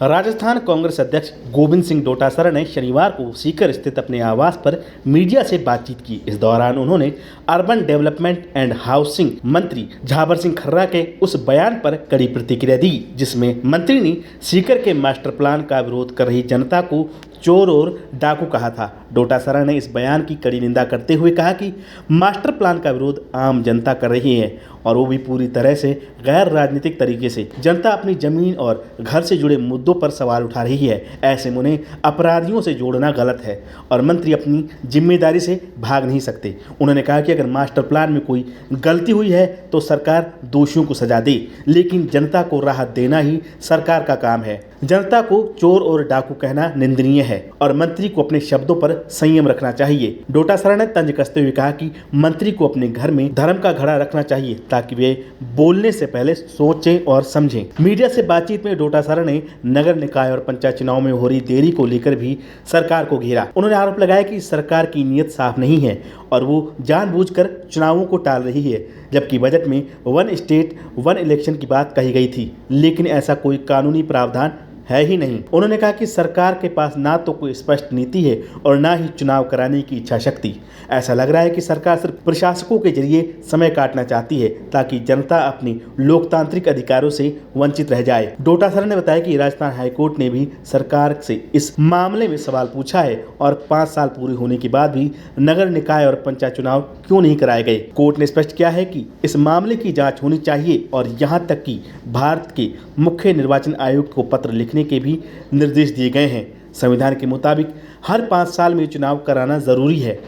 राजस्थान कांग्रेस अध्यक्ष गोविंद सिंह डोटासरा ने शनिवार को सीकर स्थित अपने आवास पर मीडिया से बातचीत की। इस दौरान उन्होंने अर्बन डेवलपमेंट एंड हाउसिंग मंत्री झाबर सिंह खर्रा के उस बयान पर कड़ी प्रतिक्रिया दी, जिसमें मंत्री ने सीकर के मास्टर प्लान का विरोध कर रही जनता को चोर और डाकू कहा था। डोटासरा ने इस बयान की कड़ी निंदा करते हुए कहा कि मास्टर प्लान का विरोध आम जनता कर रही है और वो भी पूरी तरह से गैर राजनीतिक तरीके से। जनता अपनी जमीन और घर से जुड़े मुद्दों पर सवाल उठा रही है। ऐसे में उन्हें अपराधियों से जोड़ना गलत है और मंत्री अपनी जिम्मेदारी से भाग नहीं सकते। उन्होंने कहा कि अगर मास्टर प्लान में कोई गलती हुई है तो सरकार दोषियों को सजा दे, लेकिन जनता को राहत देना ही सरकार का काम है। जनता को चोर और डाकू कहना निंदनीय है और मंत्री को अपने शब्दों पर संयम रखना चाहिए। डोटासरा ने तंज कसते हुए कहा कि मंत्री को अपने घर में धर्म का घड़ा रखना चाहिए ताकि वे बोलने से पहले सोचें और समझें। मीडिया से बातचीत में डोटासरा ने नगर निकाय और पंचायत चुनाव में हो रही देरी को लेकर भी सरकार को घेरा। उन्होंने आरोप लगाया कि सरकार की नीयत साफ नहीं है और वो जानबूझकर चुनावों को टाल रही है, जबकि बजट में वन स्टेट वन इलेक्शन की बात कही गई थी, लेकिन ऐसा कोई कानूनी प्रावधान है ही नहीं। उन्होंने कहा कि सरकार के पास ना तो कोई स्पष्ट नीति है और ना ही चुनाव कराने की इच्छा शक्ति। ऐसा लग रहा है कि सरकार सिर्फ प्रशासकों के जरिए समय काटना चाहती है ताकि जनता अपनी लोकतांत्रिक अधिकारों से वंचित रह जाए। डोटासरा ने बताया कि राजस्थान हाईकोर्ट ने भी सरकार से इस मामले में सवाल पूछा है और 5 साल पूरे होने के बाद भी नगर निकाय और पंचायत चुनाव क्यों नहीं कराए गए। कोर्ट ने स्पष्ट किया है कि इस मामले की जाँच होनी चाहिए और यहाँ तक कि भारत के मुख्य निर्वाचन आयुक्त को पत्र लिखने के भी निर्देश दिए गए हैं। संविधान के मुताबिक हर 5 साल में चुनाव कराना जरूरी है।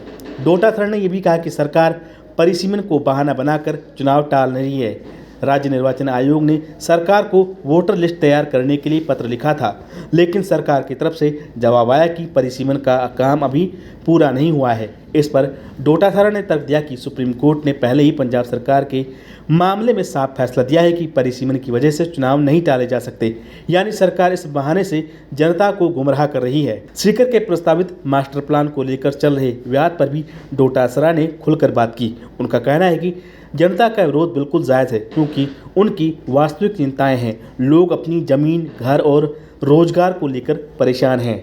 डोटासरा ने यह भी कहा कि सरकार परिसीमन को बहाना बनाकर चुनाव टाल रही है। राज्य निर्वाचन आयोग ने सरकार को वोटर लिस्ट तैयार करने के लिए पत्र लिखा था, लेकिन सरकार की तरफ से जवाब आया कि परिसीमन का काम अभी पूरा नहीं हुआ है। इस पर डोटासरा ने तर्क दिया कि सुप्रीम कोर्ट ने पहले ही पंजाब सरकार के मामले में साफ फैसला दिया है कि परिसीमन की वजह से चुनाव नहीं टाले जा सकते, यानी सरकार इस बहाने से जनता को गुमराह कर रही है। सीकर के प्रस्तावित मास्टर प्लान को लेकर चल रहे विवाद पर भी डोटासरा ने खुलकर बात की। उनका कहना है कि जनता का विरोध बिल्कुल जायज़ है क्योंकि उनकी वास्तविक चिंताएं हैं। लोग अपनी जमीन, घर और रोजगार को लेकर परेशान हैं।